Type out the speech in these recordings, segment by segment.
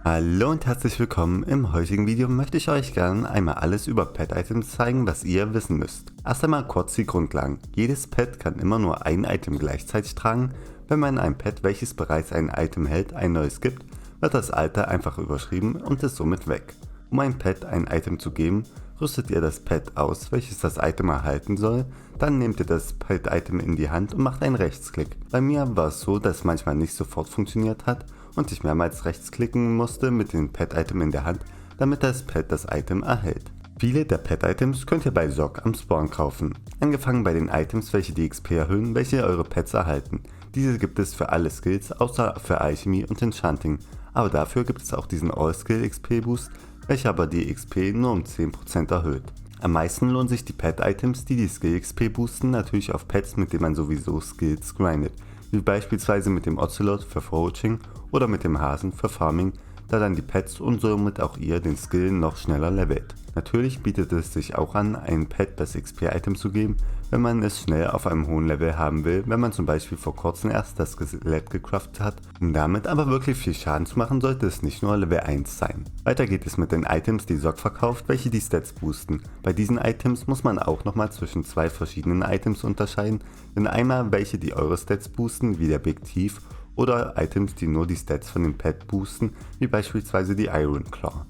Hallo und herzlich willkommen. Im heutigen Video möchte ich euch gerne einmal alles über Pet-Items zeigen, was ihr wissen müsst. Erst einmal kurz die Grundlagen. Jedes Pet kann immer nur ein Item gleichzeitig tragen. Wenn man einem Pet, welches bereits ein Item hält, ein neues gibt, wird das alte einfach überschrieben und ist somit weg. Um einem Pet ein Item zu geben, rüstet ihr das Pet aus, welches das Item erhalten soll, dann nehmt ihr das Pet-Item in die Hand und macht einen Rechtsklick. Bei mir war es so, dass es manchmal nicht sofort funktioniert hat und ich mehrmals rechtsklicken musste mit dem Pet-Item in der Hand, damit das Pet das Item erhält. Viele der Pet-Items könnt ihr bei SOG am Spawn kaufen. Angefangen bei den Items, welche die XP erhöhen, welche eure Pets erhalten. Diese gibt es für alle Skills, außer für Alchemy und Enchanting. Aber dafür gibt es auch diesen All-Skill XP Boost, welcher aber die XP nur um 10% erhöht. Am meisten lohnen sich die Pet-Items, die Skill XP boosten, natürlich auf Pets, mit denen man sowieso Skills grindet, wie beispielsweise mit dem Ocelot für Foraging oder mit dem Hasen für Farming, da dann die Pets und somit auch ihr den Skill noch schneller levelt. Natürlich bietet es sich auch an, einem Pet das XP-Item zu geben, wenn man es schnell auf einem hohen Level haben will, wenn man zum Beispiel vor kurzem erst das Skelett gecraftet hat. Um damit aber wirklich viel Schaden zu machen, sollte es nicht nur Level 1 sein. Weiter geht es mit den Items, die SOG verkauft, welche die Stats boosten. Bei diesen Items muss man auch nochmal zwischen zwei verschiedenen Items unterscheiden, denn einmal welche die eure Stats boosten, wie der Big Thief, oder Items, die nur die Stats von dem Pet boosten, wie beispielsweise die Iron Claw.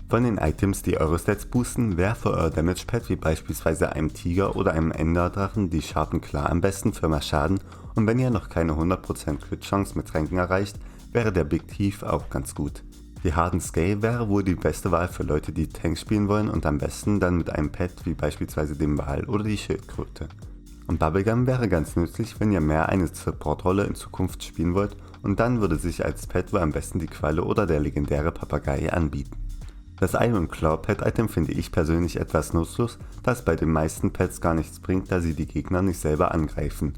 Von den Items, die eure Stats boosten, wäre für euer Damage Pet wie beispielsweise einem Tiger oder einem Enderdrachen die Sharpen Claw am besten für mehr Schaden, und wenn ihr noch keine 100% Crit Chance mit Tränken erreicht, wäre der Big Thief auch ganz gut. Die Hardened Scale wäre wohl die beste Wahl für Leute, die Tank spielen wollen und am besten dann mit einem Pet wie beispielsweise dem Wal oder die Schildkröte. Und Bubblegum wäre ganz nützlich, wenn ihr mehr eine Support-Rolle in Zukunft spielen wollt, und dann würde sich als Pet wohl am besten die Qualle oder der legendäre Papagei anbieten. Das Iron Claw Pet Item finde ich persönlich etwas nutzlos, da es bei den meisten Pets gar nichts bringt, da sie die Gegner nicht selber angreifen.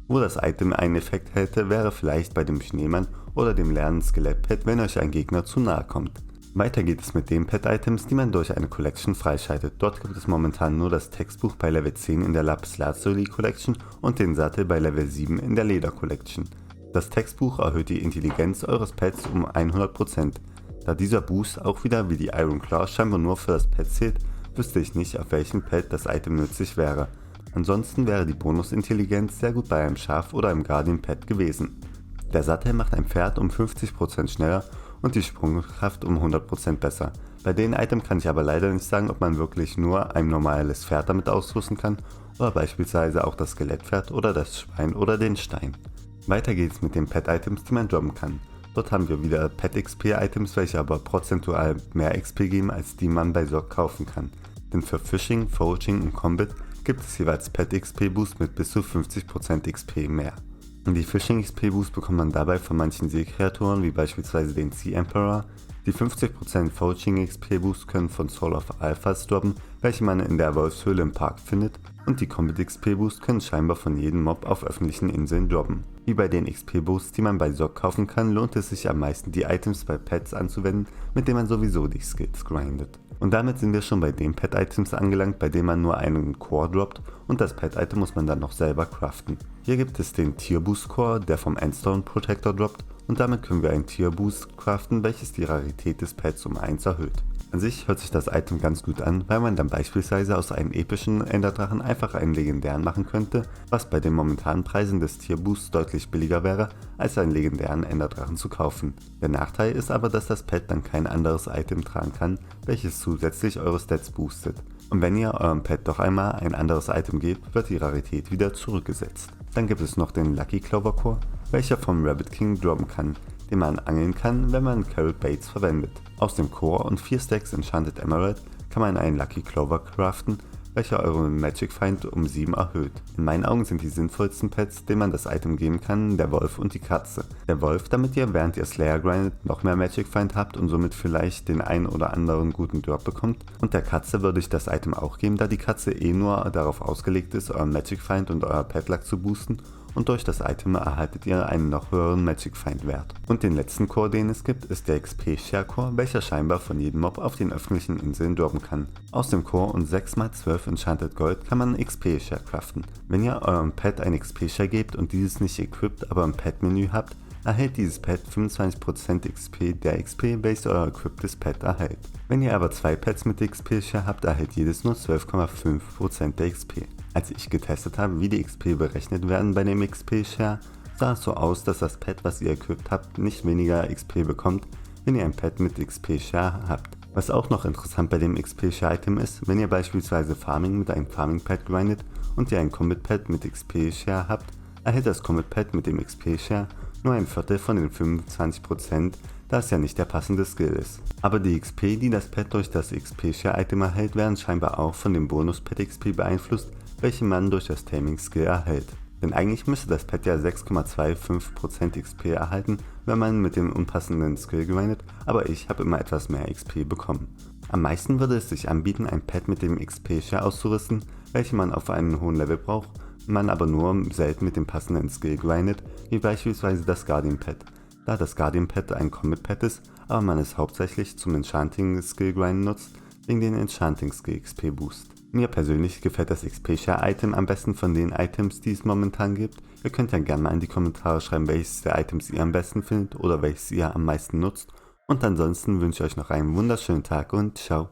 Wo das Item einen Effekt hätte, wäre vielleicht bei dem Schneemann oder dem leeren Skelett-Pet, wenn euch ein Gegner zu nahe kommt. Weiter geht es mit den Pet-Items, die man durch eine Collection freischaltet. Dort gibt es momentan nur das Textbuch bei Level 10 in der Lapis Lazuli Collection und den Sattel bei Level 7 in der Leder Collection. Das Textbuch erhöht die Intelligenz eures Pets um 100%. Da dieser Boost auch wieder wie die Iron Claw scheinbar nur für das Pet zählt, wüsste ich nicht, auf welchem Pet das Item nützlich wäre. Ansonsten wäre die Bonusintelligenz sehr gut bei einem Schaf oder einem Guardian Pet gewesen. Der Sattel macht ein Pferd um 50% schneller und die Sprungkraft um 100% besser. Bei den Items kann ich aber leider nicht sagen, ob man wirklich nur ein normales Pferd damit ausrüsten kann oder beispielsweise auch das Skelettpferd oder das Schwein oder den Stein. Weiter geht es mit den Pet-Items, die man droppen kann. Dort haben wir wieder Pet-XP-Items, welche aber prozentual mehr XP geben, als die man bei SOG kaufen kann. Denn für Fishing, Foraging und Combat gibt es jeweils Pet-XP-Boost mit bis zu 50% XP mehr. Und die Fishing XP Boost bekommt man dabei von manchen Seekreaturen wie beispielsweise den Sea Emperor. Die 50% Foraging XP Boost können von Soul of Alphas droppen, welche man in der Wolfshöhle im Park findet, und die Combat XP Boost können scheinbar von jedem Mob auf öffentlichen Inseln droppen. Wie bei den XP Boosts, die man bei SOG kaufen kann, lohnt es sich am meisten, die Items bei Pets anzuwenden, mit denen man sowieso die Skills grindet. Und damit sind wir schon bei den Pet-Items angelangt, bei denen man nur einen Core droppt und das Pet-Item muss man dann noch selber craften. Hier gibt es den Tier Boost Core, der vom Endstone Protector droppt, und damit können wir ein Tier Boost craften, welches die Rarität des Pets um 1 erhöht. An sich hört sich das Item ganz gut an, weil man dann beispielsweise aus einem epischen Enderdrachen einfach einen legendären machen könnte, was bei den momentanen Preisen des Tier Boosts deutlich billiger wäre, als einen legendären Enderdrachen zu kaufen. Der Nachteil ist aber, dass das Pet dann kein anderes Item tragen kann, welches zusätzlich eure Stats boostet. Und wenn ihr eurem Pet doch einmal ein anderes Item gebt, wird die Rarität wieder zurückgesetzt. Dann gibt es noch den Lucky Clover Core, welcher vom Rabbit King droppen kann, den man angeln kann, wenn man Carrot Baits verwendet. Aus dem Core und 4 Stacks Enchanted Emerald kann man einen Lucky Clover craften, welcher euren Magic Find um 7 erhöht. In meinen Augen sind die sinnvollsten Pets, denen man das Item geben kann, der Wolf und die Katze. Der Wolf, damit ihr während ihr Slayer grindet noch mehr Magic Find habt und somit vielleicht den einen oder anderen guten Drop bekommt. Und der Katze würde ich das Item auch geben, da die Katze eh nur darauf ausgelegt ist, euren Magic Find und euer Pet Luck zu boosten, und durch das Item erhaltet ihr einen noch höheren Magic Find Wert. Und den letzten Core, den es gibt, ist der XP Share Core, welcher scheinbar von jedem Mob auf den öffentlichen Inseln droppen kann. Aus dem Core und 6x12 Enchanted Gold kann man XP Share craften. Wenn ihr eurem Pet ein XP Share gebt und dieses nicht equipped, aber im Pet Menü habt, erhält dieses Pet 25% XP der XP, welches euer equiptes Pet erhält. Wenn ihr aber 2 Pets mit XP-Share habt, erhält jedes nur 12,5% der XP. Als ich getestet habe, wie die XP berechnet werden bei dem XP-Share, sah es so aus, dass das Pet, was ihr equipped habt, nicht weniger XP bekommt, wenn ihr ein Pet mit XP-Share habt. Was auch noch interessant bei dem XP-Share-Item ist, wenn ihr beispielsweise Farming mit einem Farming-Pad grindet und ihr ein Combat-Pad mit XP-Share habt, erhält das Combat-Pad mit dem XP-Share nur ein Viertel von den 25%, da es ja nicht der passende Skill ist. Aber die XP, die das Pad durch das XP-Share-Item erhält, werden scheinbar auch von dem Bonus-Pad-XP beeinflusst, welchen man durch das Taming-Skill erhält. Denn eigentlich müsste das Pad ja 6,25% XP erhalten, wenn man mit dem unpassenden Skill grindet, aber ich habe immer etwas mehr XP bekommen. Am meisten würde es sich anbieten, ein Pad mit dem XP-Share auszurüsten, welchen man auf einem hohen Level braucht, man aber nur selten mit dem passenden Skill grindet, wie beispielsweise das Guardian Pad. Da das Guardian Pad ein Combat Pad ist, aber man es hauptsächlich zum Enchanting Skill Grind nutzt, wegen den Enchanting Skill XP Boost. Mir persönlich gefällt das XP-Share Item am besten von den Items, die es momentan gibt. Ihr könnt ja gerne mal in die Kommentare schreiben, welches der Items ihr am besten findet oder welches ihr am meisten nutzt. Und ansonsten wünsche ich euch noch einen wunderschönen Tag und ciao.